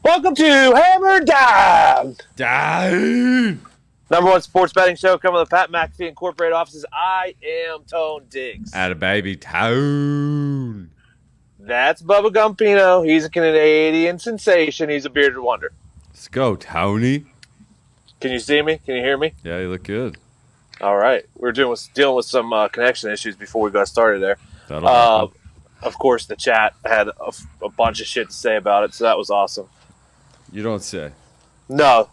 Welcome to Hammer Dahn, Dahn. #1 sports betting show coming to the Pat McAfee Incorporated offices. I am Tone Diggs. At a baby town. That's Bubba Gumpino. He's a Canadian sensation. He's a bearded wonder. Let's go, Tony. Can you see me? Can you hear me? Yeah, you look good. All right. We're dealing with some connection issues before we got started there. That'll happen. Of course, the chat had a bunch of shit to say about it, so that was awesome. You don't say. No,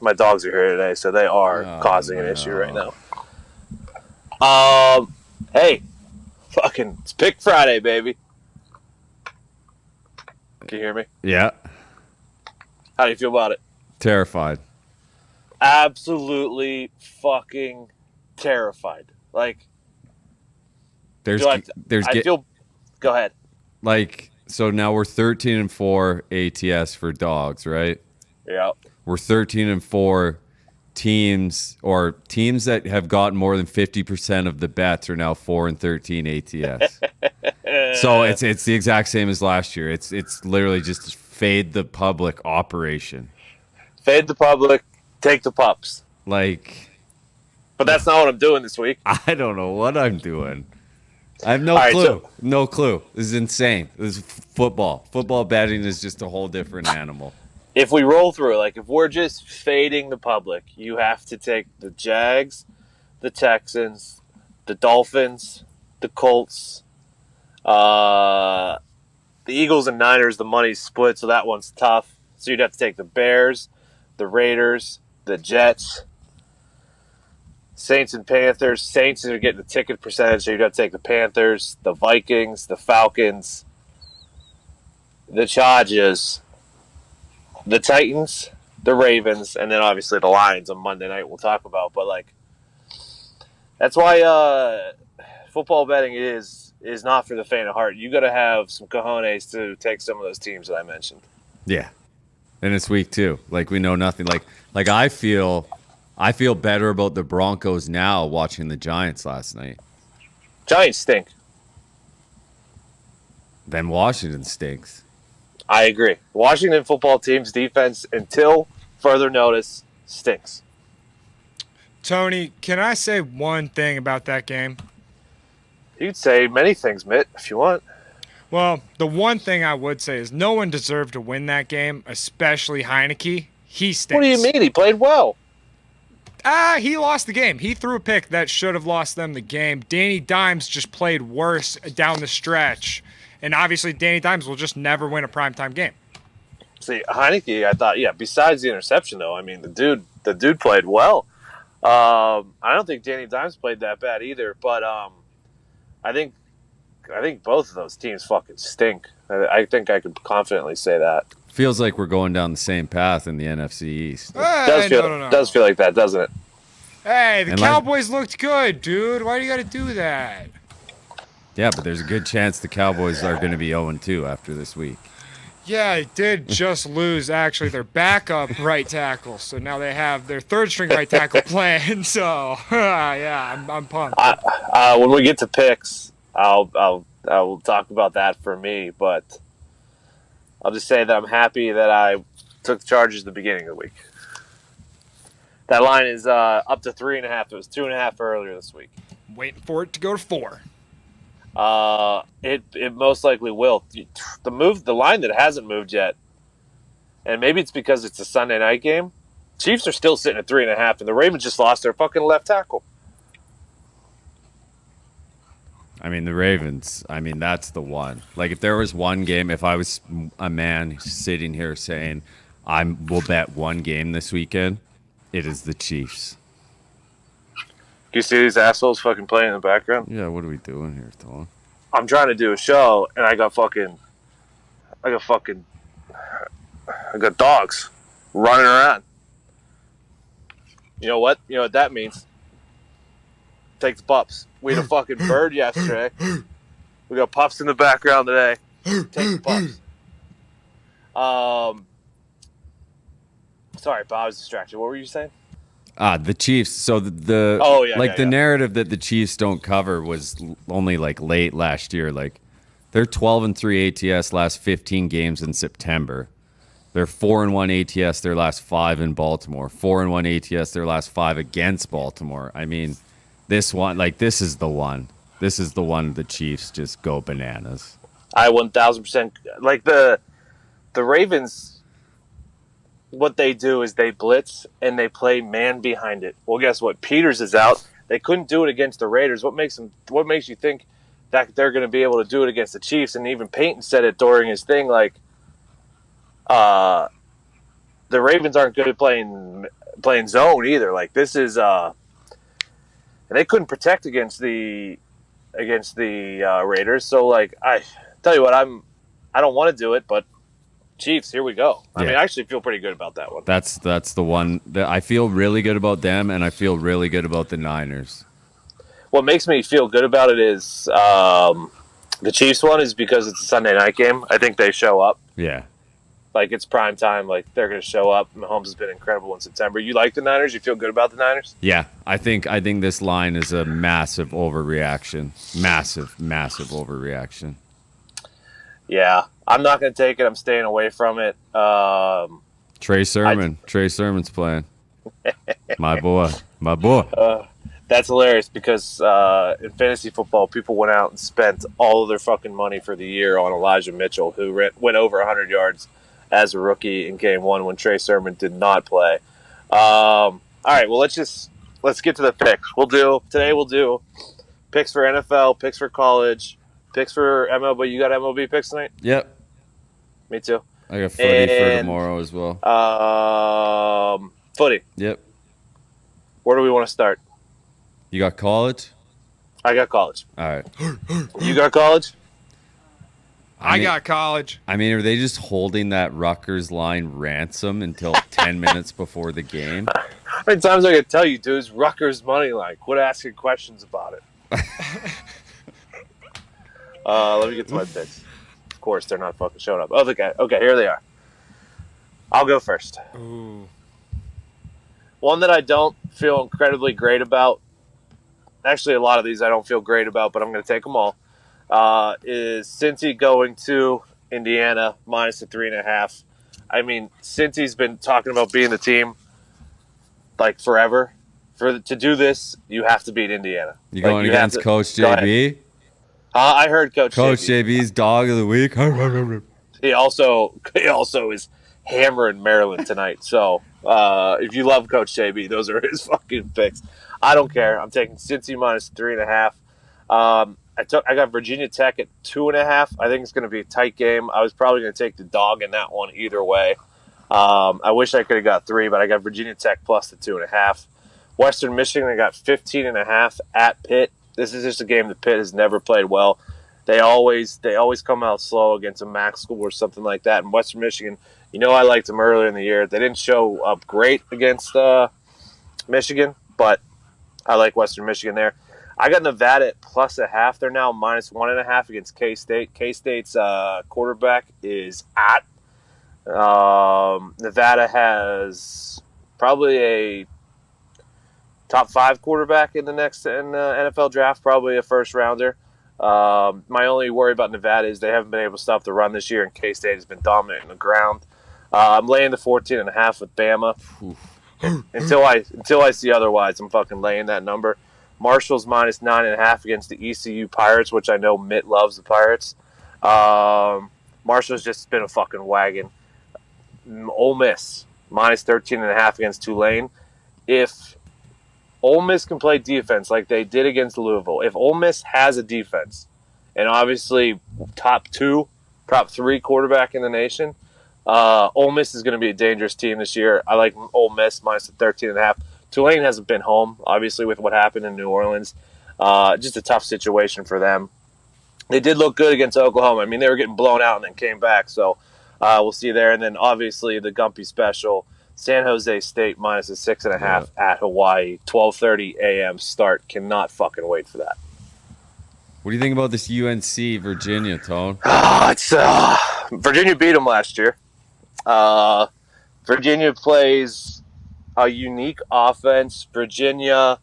my dogs are here today, so they are causing an issue right now. Hey, fucking, it's Pick Friday, baby. Can you hear me? Yeah. How do you feel about it? Terrified. Absolutely fucking terrified. Like, Go ahead. Like, so now we're 13-4 ATS for dogs, right? Yeah. We're 13-4 teams, or teams that have gotten more than 50% of the bets are now 4-13 ATS. So it's the exact same as last year. It's literally just fade the public operation. Fade the public, take the pups. Like, but that's not what I'm doing this week. I don't know what I'm doing. I have no clue. Right, no clue. This is insane. This is football. Football betting is just a whole different animal. If we roll through, like if we're just fading the public, you have to take the Jags, the Texans, the Dolphins, the Colts, the Eagles and Niners. The money's split, so that one's tough. So you'd have to take the Bears, the Raiders, the Jets, Saints and Panthers. Saints are getting the ticket percentage, so you'd have to take the Panthers, the Vikings, the Falcons, the Chargers, the Titans, the Ravens, and then obviously the Lions on Monday night we'll talk about. But, like, that's why football betting is not for the faint of heart. You got to have some cojones to take some of those teams that I mentioned. Yeah. And it's week 2. Like, we know nothing. Like I feel better about the Broncos now watching the Giants last night. Giants stink. Then Washington stinks. I agree. Washington football team's defense, until further notice, stinks. Tony, can I say one thing about that game? You'd say many things, Mitt, if you want. Well, the one thing I would say is no one deserved to win that game, especially Heineke. He stinks. What do you mean? He played well. He lost the game. He threw a pick that should have lost them the game. Danny Dimes just played worse down the stretch. And obviously, Danny Dimes will just never win a primetime game. See, Heineke, I thought, besides the interception, though, I mean, the dude played well. I don't think Danny Dimes played that bad either, but I think both of those teams fucking stink. I think I could confidently say that. Feels like we're going down the same path in the NFC East. Does feel like that, doesn't it? Hey, the Cowboys looked good, dude. Why do you got to do that? Yeah, but there's a good chance the Cowboys are going to be 0-2 after this week. Yeah, they did just lose, actually, their backup right tackle. So now they have their third-string right tackle playing. So, yeah, I'm pumped. When we get to picks, I will talk about that for me. But I'll just say that I'm happy that I took the Chargers at the beginning of the week. That line is up to 3.5. It was 2.5 earlier this week. Waiting for it to go to 4. It most likely will. The line that hasn't moved yet, and maybe it's because it's a Sunday night game. Chiefs are still sitting at 3.5, and the Ravens just lost their fucking left tackle. I mean, the Ravens, that's the one. Like, if there was one game, if I was a man sitting here saying, we'll bet one game this weekend, it is the Chiefs. Do you see these assholes fucking playing in the background? Yeah, what are we doing here, Tom? I'm trying to do a show, and I got dogs running around. You know what? You know what that means? Take the pups. We had a fucking bird yesterday. We got pups in the background today. Take the pups. Sorry, Bob, I was distracted. What were you saying? The Chiefs. So the narrative that the Chiefs don't cover was only like late last year. Like They're 12-3 ATS last 15 games in September. They're 4-1 ATS their last 5 in Baltimore. 4-1 ATS their last 5 against Baltimore. I mean, this is the one. This is the one the Chiefs just go bananas. I 1,000% like the Ravens. What they do is they blitz and they play man behind it. Well, guess what? Peters is out. They couldn't do it against the Raiders. What makes you think that they're going to be able to do it against the Chiefs? And even Peyton said it during his thing, like, the Ravens aren't good at playing zone either. Like, this is and they couldn't protect against the Raiders. So, like, I tell you what, I don't want to do it, but Chiefs, here we go. I mean, I actually feel pretty good about that one. That's the one that I feel really good about them, and I feel really good about the Niners. What makes me feel good about it is the Chiefs one is because it's a Sunday night game. I think they show up. Yeah. Like, it's prime time. Like, they're going to show up. Mahomes has been incredible in September. You like the Niners? You feel good about the Niners? Yeah. I think this line is a massive overreaction. Massive, massive overreaction. Yeah. I'm not going to take it. I'm staying away from it. Trey Sermon's playing. My boy. That's hilarious because in fantasy football, people went out and spent all of their fucking money for the year on Elijah Mitchell, who went over 100 yards as a rookie in game one when Trey Sermon did not play. All right, well, let's get to the picks. We'll do picks for NFL, picks for college, picks for MLB. You got MLB picks tonight? Yep. Me too. I got footy for tomorrow as well. Footy. Yep. Where do we want to start? You got college? I got college. All right. You got college? I got college. I mean, are they just holding that Rutgers line ransom until 10 minutes before the game? How many times I can tell you, dudes, Rutgers money line. Quit asking questions about it. Let me get to my picks. Of course, they're not fucking showing up. Oh, okay, here they are. I'll go first. Ooh. One that I don't feel incredibly great about. Actually, a lot of these I don't feel great about, but I'm going to take them all. Is Cincy going to Indiana minus the 3.5? I mean, Cincy's been talking about being the team like forever. To do this, you have to beat Indiana. You going against Coach JB? I heard Coach JB's dog of the week. He also is hammering Maryland tonight. So if you love Coach JB, those are his fucking picks. I don't care. I'm taking Cincy minus 3.5. I got Virginia Tech at 2.5. I think it's going to be a tight game. I was probably going to take the dog in that one either way. I wish I could have got 3, but I got Virginia Tech plus the 2.5. Western Michigan, I got 15.5 at Pitt. This is just a game that Pitt has never played well. They always come out slow against a MAC school or something like that. And Western Michigan, I liked them earlier in the year. They didn't show up great against Michigan, but I like Western Michigan there. I got Nevada at plus 0.5. They're now minus 1.5 against K-State. K-State's quarterback is at. Nevada has probably a top 5 quarterback in the NFL draft, probably a first rounder. My only worry about Nevada is they haven't been able to stop the run this year, and K-State has been dominant in the ground. I'm laying the 14.5 with Bama. Until I see otherwise, I'm fucking laying that number. Marshall's minus 9.5 against the ECU Pirates, which I know Mitt loves the Pirates. Marshall's just been a fucking wagon. Ole Miss minus 13.5 against Tulane. If Ole Miss can play defense like they did against Louisville, if Ole Miss has a defense, and obviously top 3 quarterback in the nation, Ole Miss is going to be a dangerous team this year. I like Ole Miss minus the 13.5. Tulane hasn't been home, obviously, with what happened in New Orleans. Just a tough situation for them. They did look good against Oklahoma. I mean, they were getting blown out and then came back. So we'll see there. And then, obviously, the Gumpy special, San Jose State minus a 6.5 at Hawaii, 12:30 a.m. start. Cannot fucking wait for that. What do you think about this UNC Virginia, Tone? Virginia beat them last year. Virginia plays a unique offense. Virginia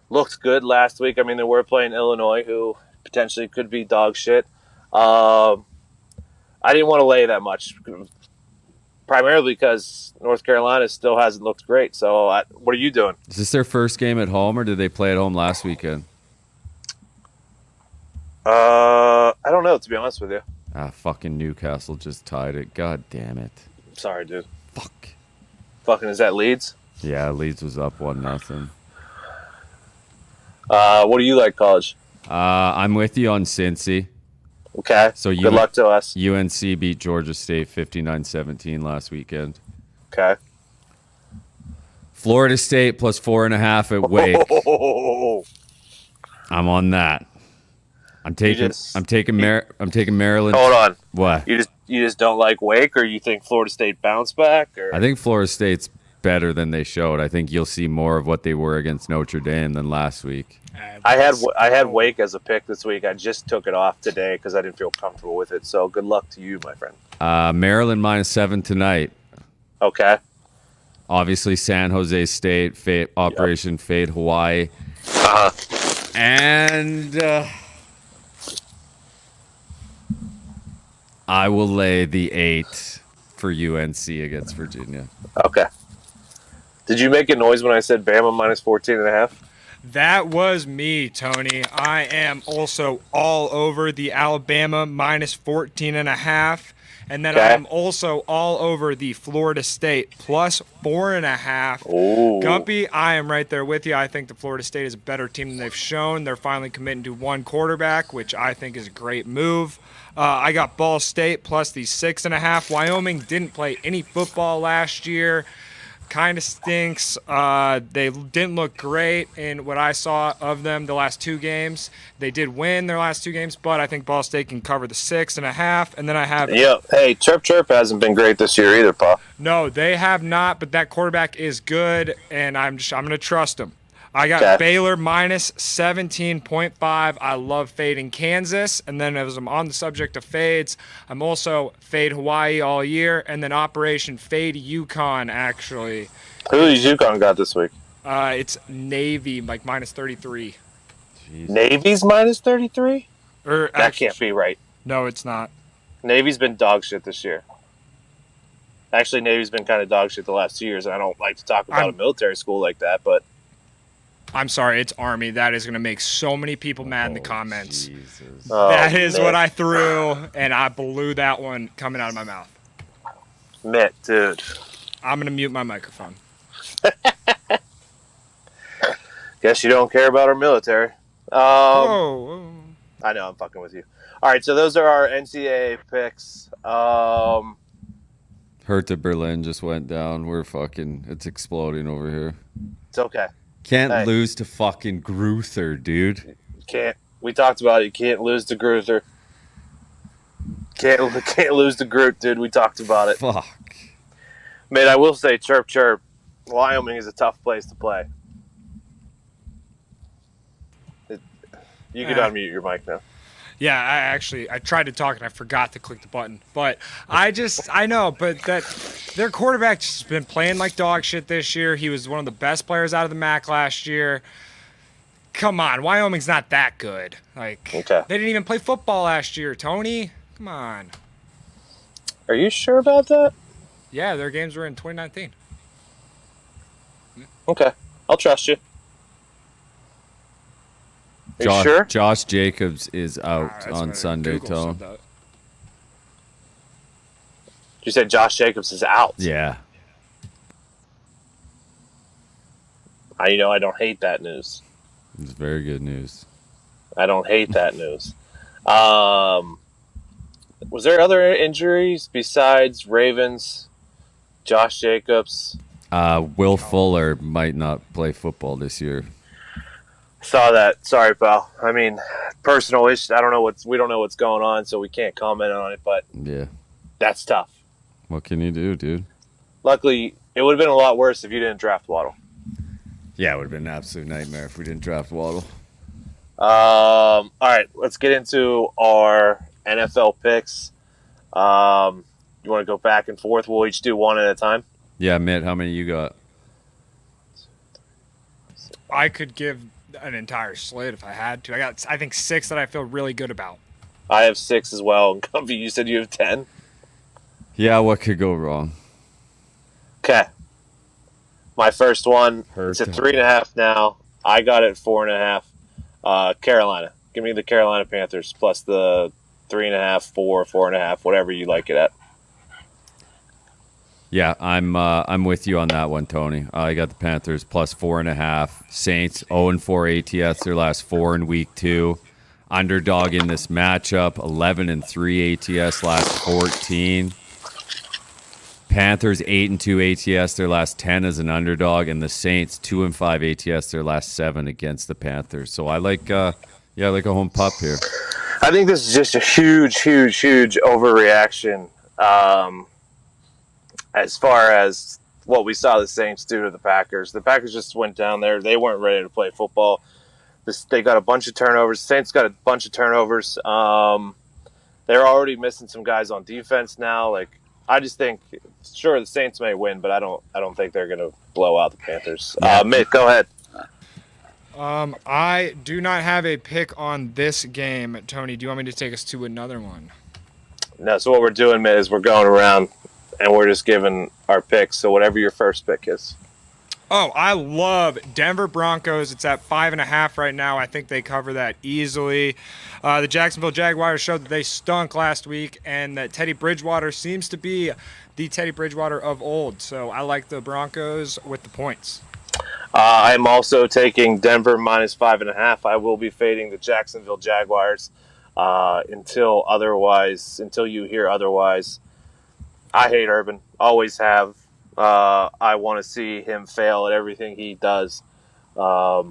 looked good last week. I mean, they were playing Illinois, who potentially could be dog shit. I didn't want to lay that much, primarily because North Carolina still hasn't looked great. So, what are you doing? Is this their first game at home, or did they play at home last weekend? I don't know, to be honest with you. Fucking Newcastle just tied it. God damn it. Sorry, dude. Fuck. Fucking, is that Leeds? Yeah, Leeds was up 1-0. What do you like, college? I'm with you on Cincy. Okay. So good luck to us. UNC beat Georgia State 59-17 last weekend. Okay. Florida State plus 4.5 at Wake. Oh. I'm on that. I'm taking Maryland. Hold on. What? You just don't like Wake, or you think Florida State bounce back? Or I think Florida State's better than they showed. I think you'll see more of what they were against Notre Dame than last week. I had Wake as a pick this week. I just took it off today because I didn't feel comfortable with it. So good luck to you, my friend. Maryland -7 tonight. Okay. Obviously, San Jose State, Operation Fade Hawaii. And I will lay the 8 for UNC against Virginia. Okay. Did you make a noise when I said Bama -14.5? That was me, Tony. I am also all over the Alabama -14.5. And then Okay. I'm also all over the Florida State plus 4.5. Ooh. Gumpy, I am right there with you. I think the Florida State is a better team than they've shown. They're finally committing to one quarterback, which I think is a great move. I got Ball State plus the 6.5. Wyoming didn't play any football last year. Kind of stinks. They didn't look great in what I saw of them the last two games. They did win their last two games, but I think Ball State can cover the 6.5. And then I have Hey, Chirp hasn't been great this year either, Paul. no, they have not, but that quarterback is good, and I'm going to trust him. I got Baylor -17.5. I love fading Kansas. And then as I'm on the subject of fades, I'm also fade Hawaii all year, and then Operation Fade UConn, actually. Who has UConn got this week? It's Navy, like -33. Jeez. Navy's -33? Or That can't be right. No, it's not. Navy's been dog shit this year. Actually, Navy's been kind of dog shit the last 2 years, and I don't like to talk about a military school like that, but I'm sorry, it's Army. That is going to make so many people mad in the comments. Jesus. That is what I threw, and I blew that one coming out of my mouth. Mitt, dude. I'm going to mute my microphone. Guess you don't care about our military. Whoa. I know, I'm fucking with you. All right, so those are our NCAA picks. Hertha Berlin just went down. It's exploding over here. It's okay. Can't lose to fucking Gruther, dude. Can't. We talked about it. You can't lose to Gruther. Can't lose to Groot, dude. We talked about it. Fuck. Man, I will say, chirp. Wyoming is a tough place to play. You can unmute your mic now. Yeah, I tried to talk and I forgot to click the button. But I know, but that their quarterback just been playing like dog shit this year. He was one of the best players out of the MAC last year. Come on, Wyoming's not that good. Like, Okay. They didn't even play football last year, Tony. Come on. Are you sure about that? Yeah, their games were in 2019. Okay. I'll trust you. Are you sure? Josh Jacobs is out That's on what Sunday, Google Tone. said that. You said Josh Jacobs is out. Yeah. I don't hate that news. It's very good news. I don't hate that news. Was there other injuries besides Ravens, Josh Jacobs? Will Fuller might not play football this year. Saw that. Sorry, pal. I mean, personal issue. We don't know what's going on, so we can't comment on it. But Yeah. that's tough. What can you do, dude? Luckily, it would have been a lot worse if you didn't draft Waddle. Yeah, it would have been an absolute nightmare if we didn't draft Waddle. All right, let's get into our NFL picks. You want to go back and forth? We'll each do one at a time. Yeah, Mitt, how many you got? I could give an entire slate if I had to. I got, I think, 6 that I feel really good about. I have 6 as well. And Comfy, you said you have 10? Yeah, what could go wrong? Okay. My first one, Hurt. it's at 3.5 now. I got it 4.5. Carolina. Give me the Carolina Panthers plus the 3.5, 4, 4.5, whatever you like it at. Yeah, I'm with you on that one, Tony. I got the Panthers plus 4.5. Saints 0-4 ATS their last 4 in week 2. Underdog in this matchup 11-3 ATS last 14. Panthers 8-2 ATS their last 10 as an underdog, and the Saints 2-5 ATS their last 7 against the Panthers. So I like I like a home pup here. I think this is just a huge overreaction. As far as what we saw the Saints do to the Packers. The Packers just went down there. They weren't ready to play football. They got a bunch of turnovers. The Saints got a bunch of turnovers. They're already missing some guys on defense now. Like, I just think, sure, the Saints may win, but I don't think they're going to blow out the Panthers. Mitt, go ahead. I do not have a pick on this game. Tony, do you want me to take us to another one? No, so what we're doing, Mitt, is we're going around and we're just giving our picks. So whatever your first pick is. Oh, I love Denver Broncos. It's at 5.5 right now. I think they cover that easily. The Jacksonville Jaguars showed that they stunk last week, and that Teddy Bridgewater seems to be the Teddy Bridgewater of old. So I like the Broncos with the points. I'm also taking Denver minus 5.5. I will be fading the Jacksonville Jaguars until you hear otherwise. I hate Urban. Always have. I want to see him fail at everything he does. I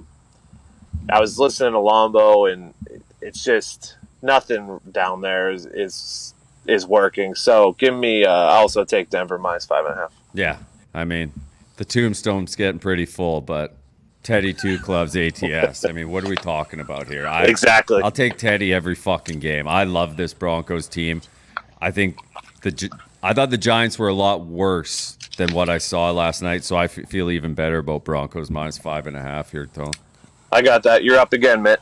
was listening to Lombo, and it's just nothing down there is working. So give me. I also take Denver minus 5.5. Yeah, I mean, the tombstone's getting pretty full, but Teddy 2 clubs ATS. I mean, what are we talking about here? Exactly. I'll take Teddy every fucking game. I love this Broncos team. I thought the Giants were a lot worse than what I saw last night, so I feel even better about Broncos minus 5.5 here, Tone. I got that. You're up again, Mitt.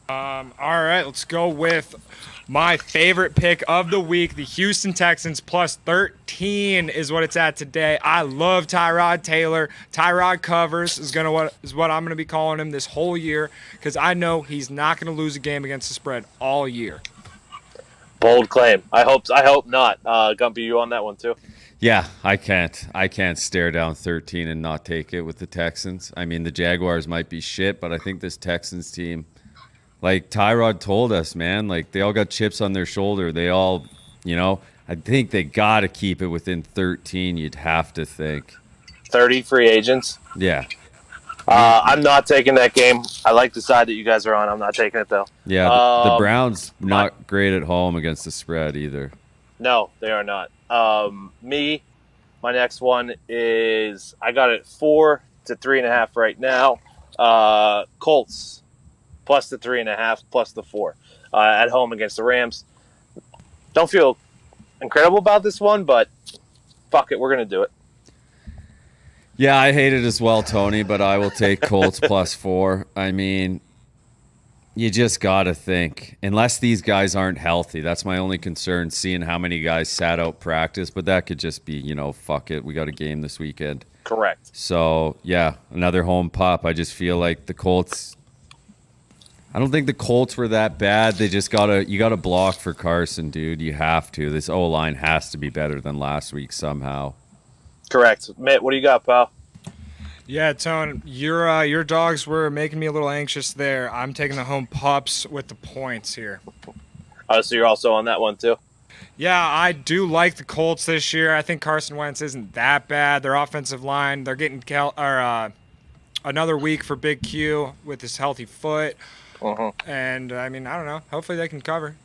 All right, let's go with my favorite pick of the week. The Houston Texans plus 13 is what it's at today. I love Tyrod Taylor. Tyrod covers is what I'm going to be calling him this whole year, because I know he's not going to lose a game against the spread all year. Bold claim. I hope not. Gumpy, you on that one too? Yeah, I can't stare down 13 and not take it with the Texans. I mean, the Jaguars might be shit, but I think this Texans team, like Tyrod told us, man, like they all got chips on their shoulder. They all, I think they got to keep it within 13, you'd have to think. 30 free agents? Yeah. I'm not taking that game. I like the side that you guys are on. I'm not taking it, though. Yeah, the Browns not great at home against the spread either. No, they are not. My next one is I got it 4 to 3.5 right now. Colts plus the 3.5 plus the 4 at home against the Rams. Don't feel incredible about this one, but fuck it, we're gonna do it. Yeah, I hate it as well, Tony, but I will take Colts plus 4. I mean, you just got to think. Unless these guys aren't healthy, that's my only concern, seeing how many guys sat out practice. But that could just be, fuck it. We got a game this weekend. Correct. So, yeah, another home pop. I just feel like the Colts, I don't think the Colts were that bad. They just you got to block for Carson, dude. You have to. This O-line has to be better than last week somehow. Correct. Mitt, what do you got, pal? Yeah, Tone, your dogs were making me a little anxious there. I'm taking the home pups with the points here. Oh, so you're also on that one too? Yeah, I do like the Colts this year. I think Carson Wentz isn't that bad. Their offensive line, they're getting another week for Big Q with his healthy foot. Uh-huh. And, I mean, I don't know. Hopefully they can cover.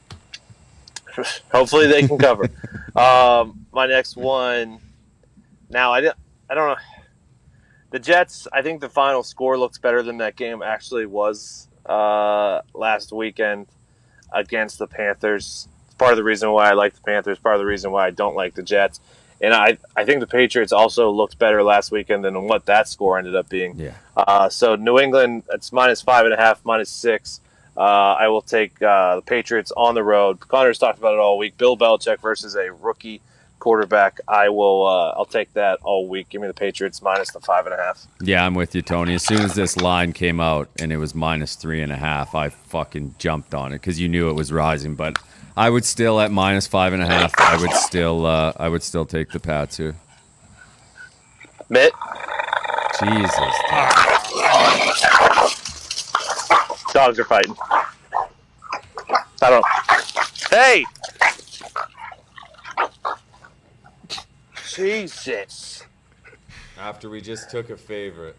Hopefully they can cover. My next one. Now, I don't know. The Jets, I think the final score looks better than that game actually was last weekend against the Panthers. It's part of the reason why I like the Panthers, part of the reason why I don't like the Jets. And I think the Patriots also looked better last weekend than what that score ended up being. Yeah. So New England, it's minus 5.5, minus 6. I will take the Patriots on the road. Connor's talked about it all week. Bill Belichick versus a rookie quarterback. I'll take that all week. Give me the Patriots minus the 5.5. Yeah, I'm with you, Tony. As soon as this line came out and it was minus 3.5, I fucking jumped on it because you knew it was rising. But I would still at minus 5.5. I would still take the Pats here. Mitt. Jesus. Dogs are fighting. I don't. Hey. Jesus. After we just took a favorite.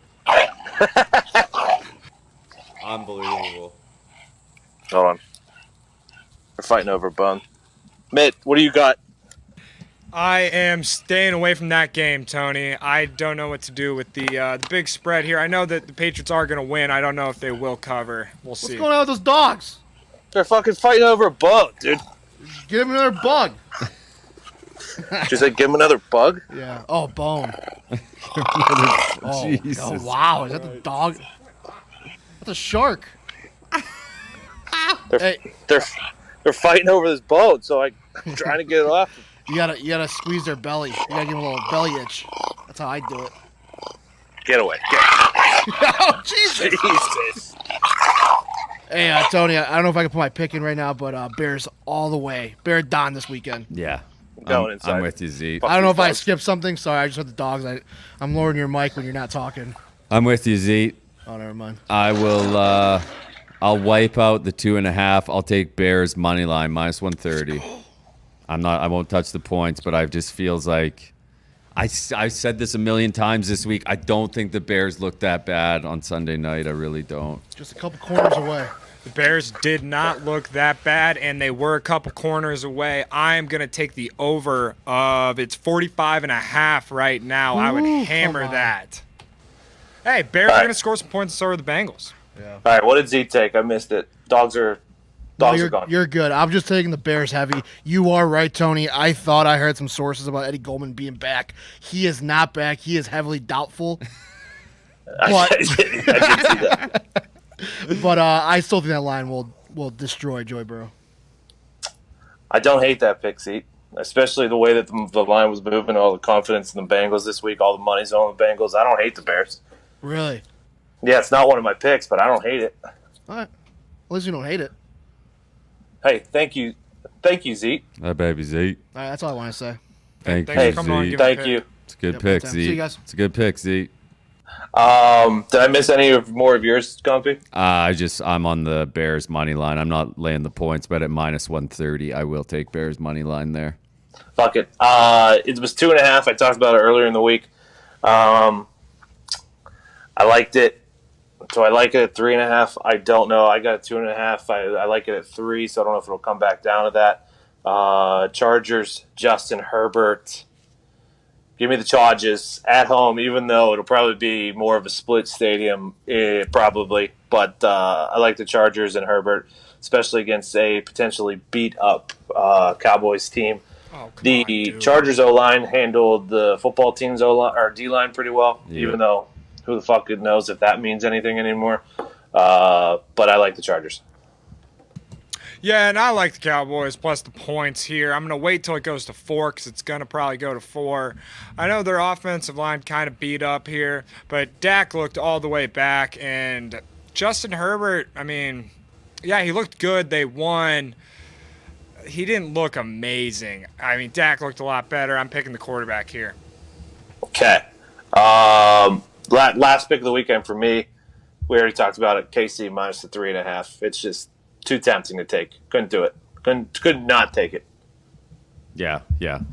Unbelievable. Hold on. They're fighting over a bone. Mitt, what do you got? I am staying away from that game, Tony. I don't know what to do with the big spread here. I know that the Patriots are going to win. I don't know if they will cover. We'll see. What's going on with those dogs? They're fucking fighting over a bug, dude. Give him another bug. Did you say give him another bug? Yeah. Oh, bone. Jesus. Oh, wow. Is that the dog? That's a shark. Hey, They're fighting over this bone, so I'm trying to get it off. you gotta squeeze their belly. You gotta give them a little belly itch. That's how I do it. Get away. Oh, Jesus. Jesus. Hey, Tony, I don't know if I can put my pick in right now, but Bears all the way. Hammer Dahn this weekend. Yeah. Going inside. I'm with you, Z. Fuck I don't know these if I dogs. skipped something. Sorry, I just heard the dogs. I'm lowering your mic when you're not talking. I'm with you, Z. Oh, never mind. I will. I'll wipe out the 2.5. I'll take Bears money line minus 130. I won't touch the points, but I just feels like I said this a million times this week. I don't think the Bears look that bad on Sunday night. I really don't. Just a couple corners away. The Bears did not look that bad, and they were a couple corners away. I'm going to take the over of it's 45.5 right now. I would Ooh, hammer come on. that. Hey, Bears are going to score some points, and so are the Bengals. Yeah. All right, what did Z take? I missed it. Dogs are gone. You're good. I'm just taking the Bears heavy. You are right, Tony. I thought I heard some sources about Eddie Goldman being back. He is not back. He is heavily doubtful. I did see that. But I still think that line will destroy Joy Burrow. I don't hate that pick, Z. Especially the way that the line was moving, all the confidence in the Bengals this week, all the money's on the Bengals. I don't hate the Bears. Really? Yeah, it's not one of my picks, but I don't hate it. All right. At least you don't hate it. Hey, thank you, Z. That baby Z. All right, that's all I want to say. Thank Thanks you, for coming on and Z. giving a Thank pick. you. It's a good Yep, pick, anytime. Z. See you guys. It's a good pick, Z. Did I miss any more of yours, Gumpy? I'm on the Bears money line. I'm not laying the points, but at minus 130, I will take Bears money line there. Fuck it. It was 2.5. I talked about it earlier in the week. I liked it. So I like it at 3.5. I don't know. I got a 2.5. I like it at 3, so I don't know if it'll come back down to that. Chargers, Justin Herbert. Give me the Chargers at home, even though it'll probably be more of a split stadium, probably. But I like the Chargers and Herbert, especially against a potentially beat-up Cowboys team. Oh, come The on, dude. Chargers O-line handled the football team's O-line or D-line pretty well, Yeah. even though who the fuck knows if that means anything anymore. But I like the Chargers. Yeah, and I like the Cowboys plus the points here. I'm going to wait till it goes to 4 because it's going to probably go to 4. I know their offensive line kind of beat up here, but Dak looked all the way back. And Justin Herbert, I mean, yeah, he looked good. They won. He didn't look amazing. I mean, Dak looked a lot better. I'm picking the quarterback here. Okay. Last pick of the weekend for me, we already talked about it, KC minus the 3.5. It's just too tempting to take. Couldn't do it. Could not take it. Yeah,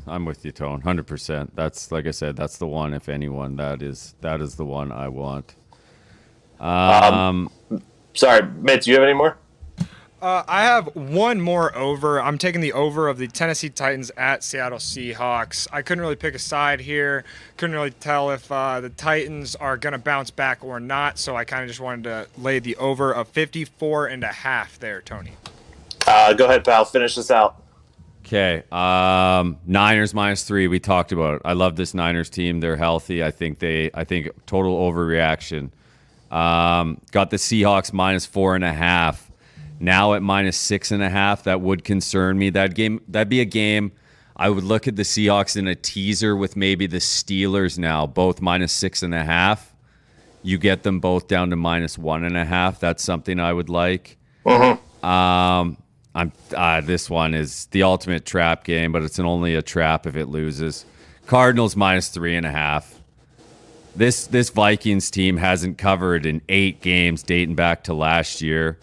I'm with you, Tone. 100%. That's like I said. That's the one. If anyone, that is the one I want. Sorry, Mitt, do you have any more? I have one more over. I'm taking the over of the Tennessee Titans at Seattle Seahawks. I couldn't really pick a side here. Couldn't really tell if the Titans are going to bounce back or not, so I kind of just wanted to lay the over of 54.5 there, Tony. Go ahead, pal. Finish this out. Okay. Niners minus 3. We talked about it. I love this Niners team. They're healthy. I think total overreaction. Got the Seahawks minus 4.5. Now at -6.5, that would concern me. That'd be a game I would look at the Seahawks in a teaser with maybe the Steelers now, both -6.5. You get them both down to -1.5. That's something I would like. This one is the ultimate trap game, but it's only a trap if it loses. Cardinals -3.5. This Vikings team hasn't covered in 8 games dating back to last year.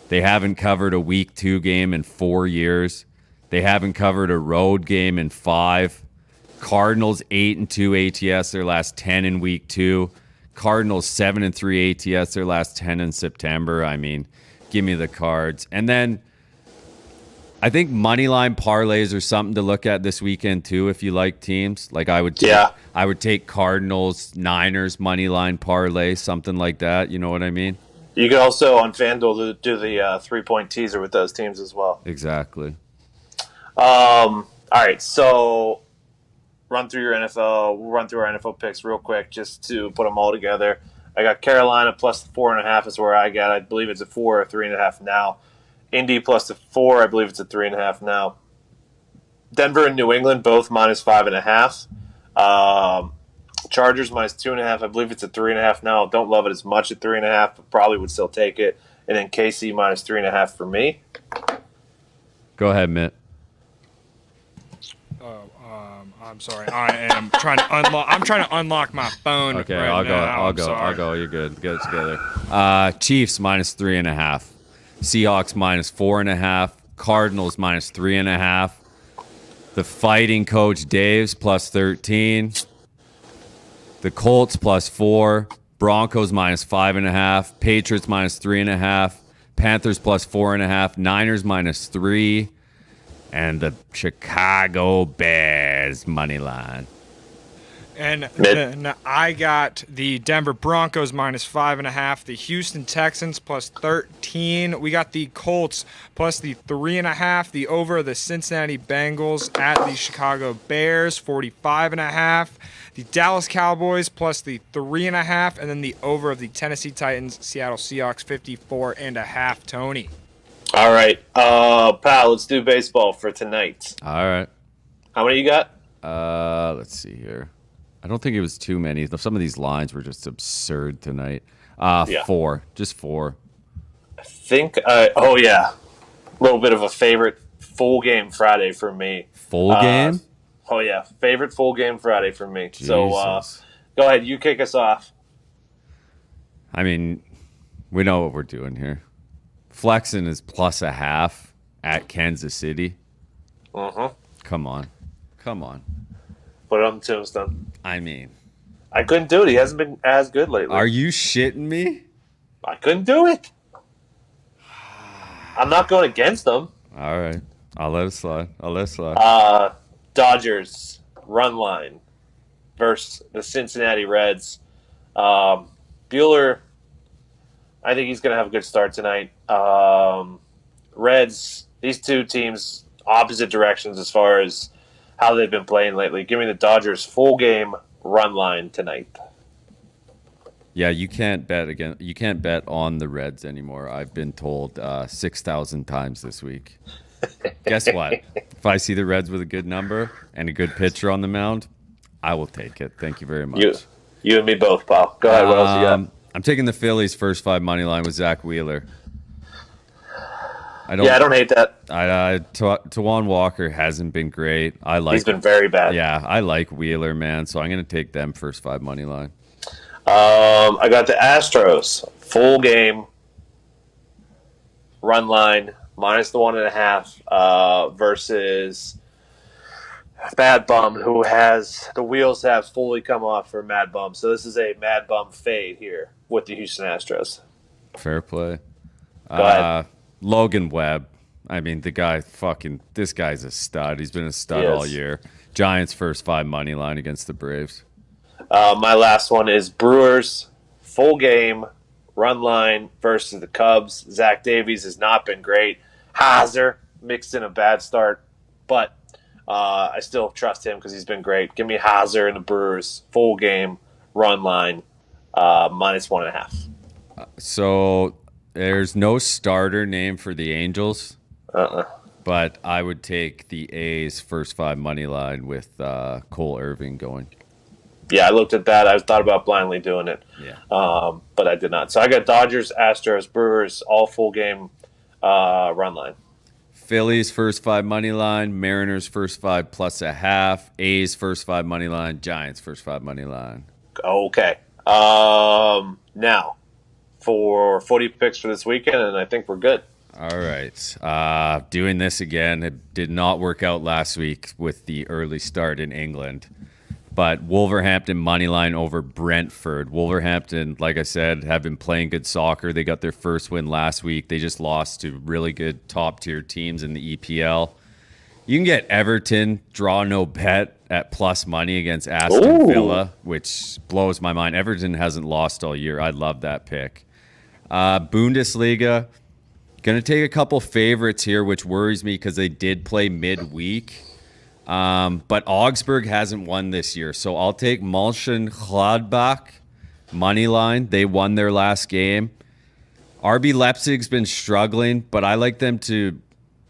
They haven't covered a week 2 game in 4 years. They haven't covered a road game in 5. Cardinals 8-2 ATS their last 10 in week 2. Cardinals 7-3 ATS their last 10 in September. I mean, give me the Cards. And then I think moneyline parlays are something to look at this weekend too. If you like teams, like I would take Cardinals, Niners moneyline parlay, something like that. You know what I mean? You could also on FanDuel do the 3-point teaser with those teams as well. Exactly. All right, so run through your NFL. We'll run through our NFL picks real quick just to put them all together. I got Carolina plus 4.5 is where I got. I believe it's a 4 or 3.5 now. Indy plus the 4. I believe it's a 3.5 now. Denver and New England both -5.5. Chargers -2.5. I believe it's a 3.5 now. Don't love it as much at 3.5, but probably would still take it. And then KC -3.5 for me. Go ahead, Mitt. I'm sorry. I am trying to unlock. I'm trying to unlock my phone. Okay, right I'll go. now. I'll go. You're good. Get it together. Chiefs -3.5. Seahawks -4.5. Cardinals -3.5. The Fighting Coach Dave's +13. The Colts +4. Broncos -5.5. Patriots -3.5. Panthers +4.5. Niners -3. And the Chicago Bears money line. And then I got the Denver Broncos -5.5, the Houston Texans +13. We got the Colts plus the 3.5, the over of the Cincinnati Bengals at the Chicago Bears 45.5, the Dallas Cowboys plus the 3.5, and then the over of the Tennessee Titans Seattle Seahawks 54.5. Tony. All right, pal, let's do baseball for tonight. All right. How many you got? Let's see here. I don't think it was too many. Some of these lines were just absurd tonight. 4. Just 4. I think, a little bit of a favorite full game Friday for me. Full game? Oh, yeah, favorite full game Friday for me. Jesus. So go ahead, you kick us off. I mean, we know what we're doing here. Flexing is +0.5 at Kansas City. Mm-hmm. Come on. Put it on the tombstone. I mean, I couldn't do it. He hasn't been as good lately. are you shitting me? I couldn't do it. I'm not going against them. All right. I'll let it slide. Dodgers run line versus the Cincinnati Reds. Bueller, I think he's going to have a good start tonight. Reds, these two teams, opposite directions as far as how they've been playing lately. Give me the Dodgers full game run line tonight. Yeah, you can't bet again. You can't bet on the Reds anymore. I've been told 6,000 times this week. Guess what? If I see the Reds with a good number and a good pitcher on the mound, I will take it. Thank you very much. You and me both, pal. Go ahead. What else you got? I'm taking the Phillies first 5 money line with Zach Wheeler. I don't hate that. Tawan Walker hasn't been great. He's been very bad. Yeah, I like Wheeler, man. So I'm going to take them first 5 money line. I got the Astros full game run line minus the 1.5 versus Mad Bum, who has the wheels have fully come off for Mad Bum. So this is a Mad Bum fade here with the Houston Astros. Fair play. Go ahead. Logan Webb. I mean, this guy's a stud. He's been a stud all year. Giants first 5 money line against the Braves. My last one is Brewers full game run line versus the Cubs. Zach Davies has not been great. Hazer mixed in a bad start, but I still trust him because he's been great. Give me Hazer and the Brewers full game run line minus 1.5. So There's no starter name for the Angels, but I would take the A's first 5 money line with Cole Irving going. Yeah, I looked at that. I thought about blindly doing it. Yeah. But I did not. So I got Dodgers, Astros, Brewers, all full game run line. Phillies first 5 money line, Mariners first 5 plus a half, A's first 5 money line, Giants first 5 money line. Okay. Now for 40 picks for this weekend, and I think we're good. All right. Doing this again. It did not work out last week with the early start in England. But Wolverhampton money line over Brentford. Wolverhampton, like I said, have been playing good soccer. They got their first win last week. They just lost to really good top-tier teams in the EPL. You can get Everton, draw no bet at plus money against Aston Villa, which blows my mind. Everton hasn't lost all year. I love that pick. Bundesliga, going to take a couple favorites here, which worries me because they did play midweek. But Augsburg hasn't won this year, so I'll take Mönchengladbach money line. They won their last game. RB Leipzig's been struggling, but I like them to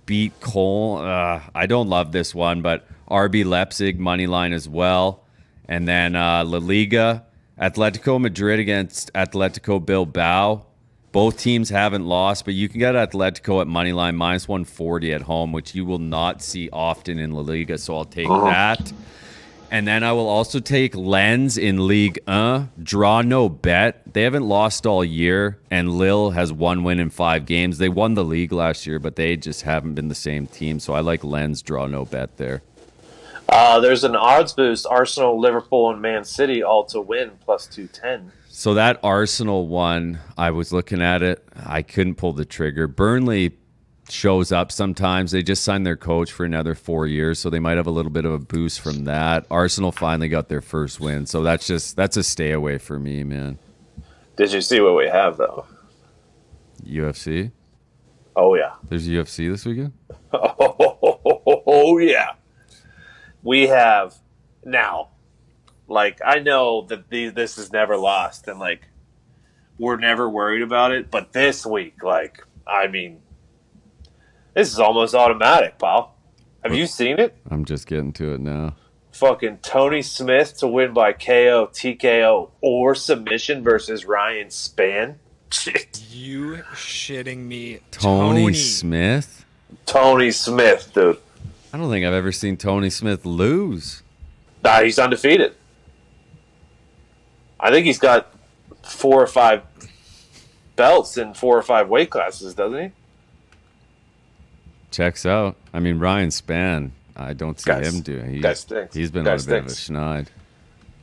beat Cole. I don't love this one, but RB Leipzig money line as well. And then La Liga, Atletico Madrid against Atletico Bilbao. Both teams haven't lost, but you can get Atletico at money line minus 140 at home, which you will not see often in La Liga, so I'll take that. And then I will also take Lens in Ligue 1. Draw no bet. They haven't lost all year, and Lille has 1 win in 5 games. They won the league last year, but they just haven't been the same team, so I like Lens draw no bet there. There's an odds boost. Arsenal, Liverpool, and Man City all to win plus 210. So that Arsenal one, I was looking at it. I couldn't pull the trigger. Burnley shows up sometimes. They just signed their coach for another 4 years, so they might have a little bit of a boost from that. Arsenal finally got their first win, so that's a stay away for me, man. Did you see what we have, though? UFC? Oh, yeah. There's UFC this weekend? Oh, yeah. We have now. Like, I know that this is never lost, and, like, we're never worried about it. But this week, like, I mean, this is almost automatic, pal. Have you seen it? I'm just getting to it now. Fucking Tony Smith to win by KO, TKO, or submission versus Ryan Spann. You shitting me, Tony Smith? Tony Smith, dude. I don't think I've ever seen Tony Smith lose. Nah, he's undefeated. I think he's got 4 or 5 belts in 4 or 5 weight classes, doesn't he? Checks out. I mean, Ryan Spann, I don't see him doing it. Guy stinks. He's been on a bit of a schneid.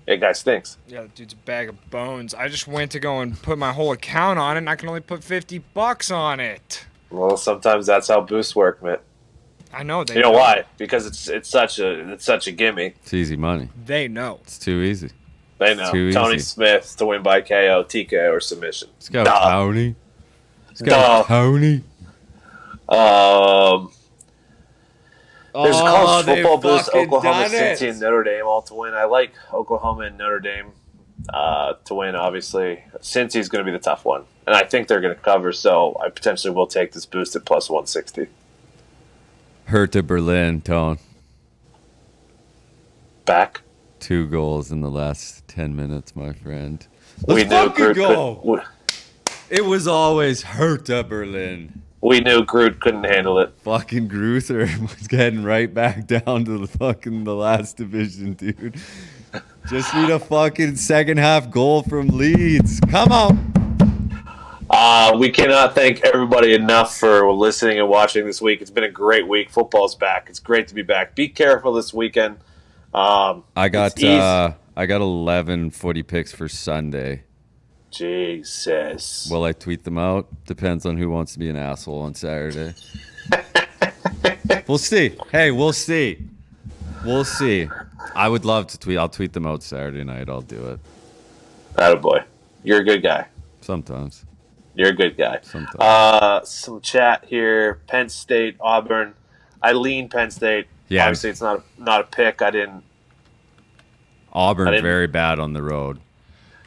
That guy stinks. Yeah, the dude's a bag of bones. I just went to go and put my whole account on it, and I can only put $50 on it. Well, sometimes that's how boosts work, Mitt. I know they. You know why? Because it's such a gimme. It's easy money. They know. It's too easy. They know. Tony Smith to win by KO, TKO, or submission. Let's go, Tony. Let's go, Tony. There's a college football boost. Oklahoma City and Notre Dame all to win. I like Oklahoma and Notre Dame to win, obviously. Cincy's going to be the tough one. And I think they're going to cover, so I potentially will take this boost at plus 160. Hertha Berlin, Tone. Back. 2 goals in the last 10 minutes, my friend. Let's fucking go. It was always Hertha Berlin. We knew Groot couldn't handle it. Fucking Gruther was getting right back down to the last division, dude. Just need a fucking second half goal from Leeds. Come on. We cannot thank everybody enough for listening and watching this week. It's been a great week. Football's back. It's great to be back. Be careful this weekend. I got 11 footy picks for Sunday. Jesus. Will I tweet them out? Depends on who wants to be an asshole on Saturday. We'll see. Hey, we'll see. We'll see. I would love to tweet. I'll tweet them out Saturday night. I'll do it. Attaboy. You're a good guy. Sometimes. You're a good guy. Sometimes. Some chat here. Penn State, Auburn. I lean Penn State. Yeah. Obviously, it's not a pick. Auburn very bad on the road.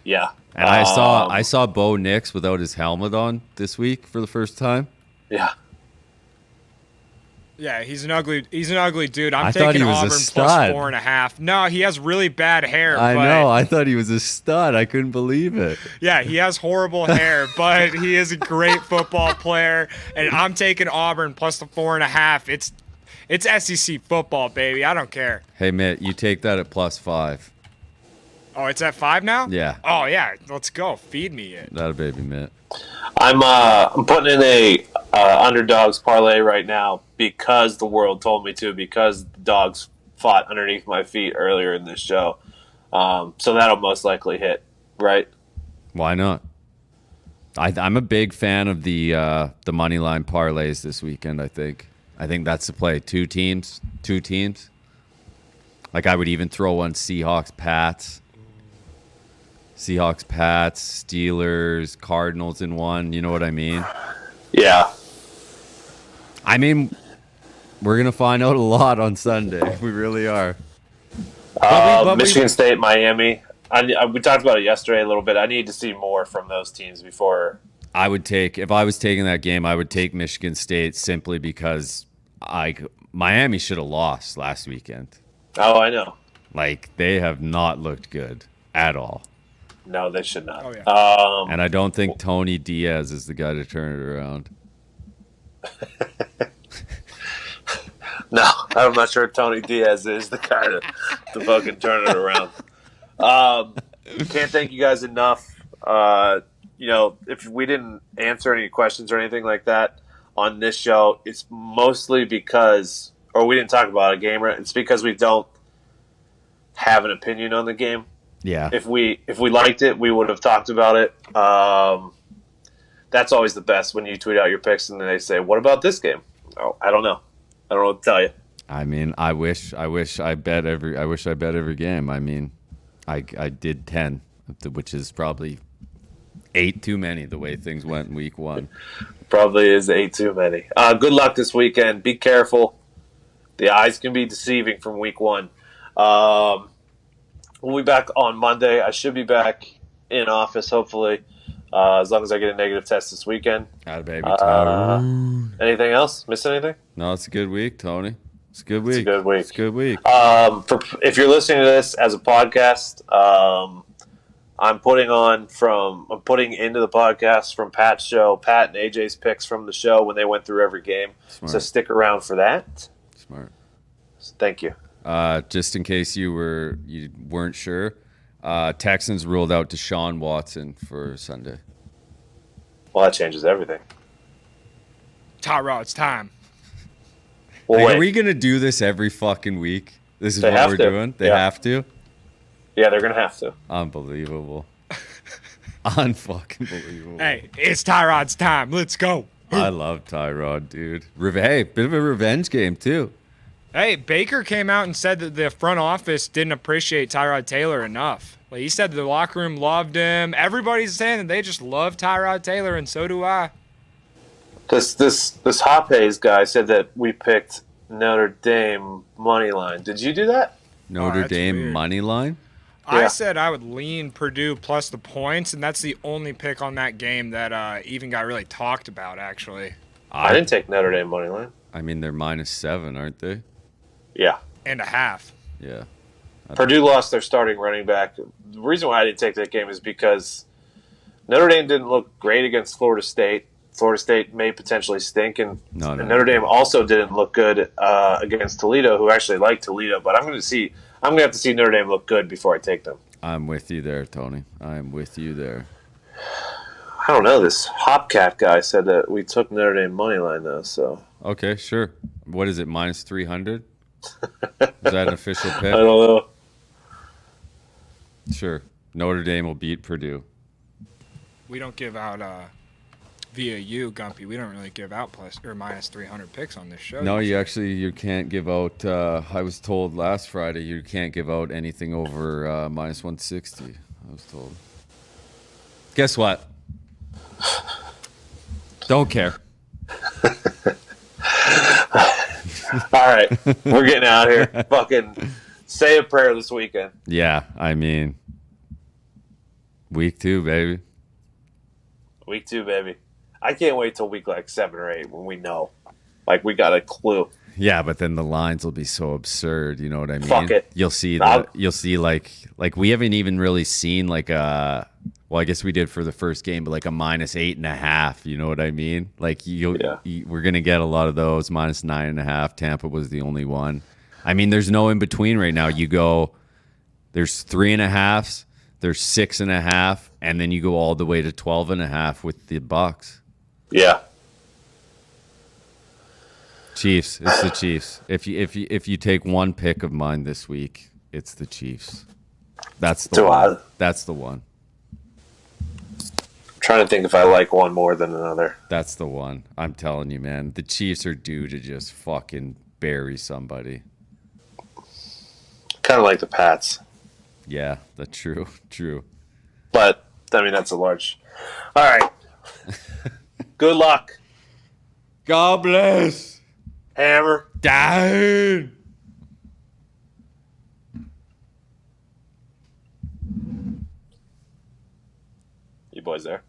Yeah. And I saw Bo Nix without his helmet on this week for the first time. Yeah. Yeah, he's an ugly dude. I I'm thought taking he was a Auburn stud. plus 4.5. No, he has really bad hair. I but know. I thought he was a stud. I couldn't believe it. Yeah, he has horrible hair, but he is a great football player. And I'm taking Auburn plus the 4.5. It's SEC football, baby. I don't care. Hey, Mitt, you take that at +5. Oh, it's at 5 now? Yeah. Oh yeah, let's go. Feed me it. That a baby, Mitt. I'm putting in a underdogs parlay right now because the world told me to, because the dogs fought underneath my feet earlier in this show. So that'll most likely hit, right? Why not? I'm a big fan of the money line parlays this weekend. I think that's the play. Two teams. Like I would even throw one Seahawks, Pats, Steelers, Cardinals in one. You know what I mean? Yeah. I mean, we're gonna find out a lot on Sunday. We really are. Michigan State, Miami. We talked about it yesterday a little bit. I need to see more from those teams before. If I was taking that game, I would take Michigan State simply because Miami should have lost last weekend. Oh, I know. Like, they have not looked good at all. No, they should not. Oh, yeah. And I don't think Tony Diaz is the guy to turn it around. No, I'm not sure Tony Diaz is the guy to fucking turn it around. Can't thank you guys enough. If we didn't answer any questions or anything like that on this show, it's mostly because, or we didn't talk about a game, it's because we don't have an opinion on the game. Yeah. If we liked it, we would have talked about it. That's always the best when you tweet out your picks and then they say, "What about this game?" Oh, I don't know. I don't know what to tell you. I mean, I wish I bet every game. I mean, I did 10, which is probably 8 too many the way things went in week 1. Probably is 8 too many. Good luck this weekend. Be careful. The eyes can be deceiving from week 1. We'll be back on Monday. I should be back in office, hopefully, as long as I get a negative test this weekend. Atta baby, Tony. Anything else? Miss anything? No, it's a good week, Tony. It's a good week. It's a good week. It's a good week. If you're listening to this as a podcast, I'm putting into the podcast from Pat's show, Pat and AJ's picks from the show when they went through every game. Smart. So stick around for that. Smart. So thank you. Just in case you weren't sure, Texans ruled out Deshaun Watson for Sunday. Well, that changes everything. Tyrod, it's time. Well, Like, wait. are we gonna do this every fucking week? This is They what have we're to. doing. They Yeah. have to. Yeah, they're going to have to. Unbelievable. Unfucking believable. Hey, it's Tyrod's time. Let's go. I love Tyrod, dude. Hey, bit of a revenge game too. Hey, Baker came out and said that the front office didn't appreciate Tyrod Taylor enough. Like, he said the locker room loved him. Everybody's saying that they just love Tyrod Taylor, and so do I. This Hop Hayes guy said that we picked Notre Dame money line. Did you do that? Notre that's Dame weird. money line. I Yeah. said I would lean Purdue plus the points, and that's the only pick on that game that even got really talked about, actually. I didn't take Notre Dame money line. I mean, they're -7, aren't they? Yeah. And a half. Yeah. Purdue lost their starting running back. The reason why I didn't take that game is because Notre Dame didn't look great against Florida State. Florida State may potentially stink, and No. Notre Dame also didn't look good against Toledo, who actually liked Toledo. But I'm going to have to see Notre Dame look good before I take them. I'm with you there, Tony. I'm with you there. I don't know. This Hopcat guy said that we took Notre Dame money line though. So Okay, sure. What is it? -300? Is that an official I pick? don't know. Sure. Notre Dame will beat Purdue. We don't give out via you, Gumpy. We don't really give out plus or -300 picks on this show. No, you can't give out. I was told last Friday you can't give out anything over -160. I was told. Guess what? Don't care. All right, we're getting out of here. Fucking say a prayer this weekend. Yeah, I mean, Week 2, baby. Week 2, baby. I can't wait till week like 7 or 8 when we know. Like, we got a clue. Yeah, but then the lines will be so absurd. You know what I mean? Fuck it. You'll see I'll- that. You'll see like we haven't even really seen like a. Well, I guess we did for the first game, but like a -8.5. You know what I mean? Like we're gonna get a lot of those -9.5. Tampa was the only one. I mean, there's no in between right now. You go, there's 3.5s, there's 6.5, and then you go all the way to 12.5 with the Bucks. Yeah. Chiefs. It's the Chiefs. If you take one pick of mine this week, it's the Chiefs. That's the one. That's the one. I'm trying to think if I like one more than another. That's the one. I'm telling you, man. The Chiefs are due to just fucking bury somebody. Kind of like the Pats. Yeah, that's true. True. But, I mean, that's a large. All right. Good luck. God bless. Hammer. Dahn. You boys there?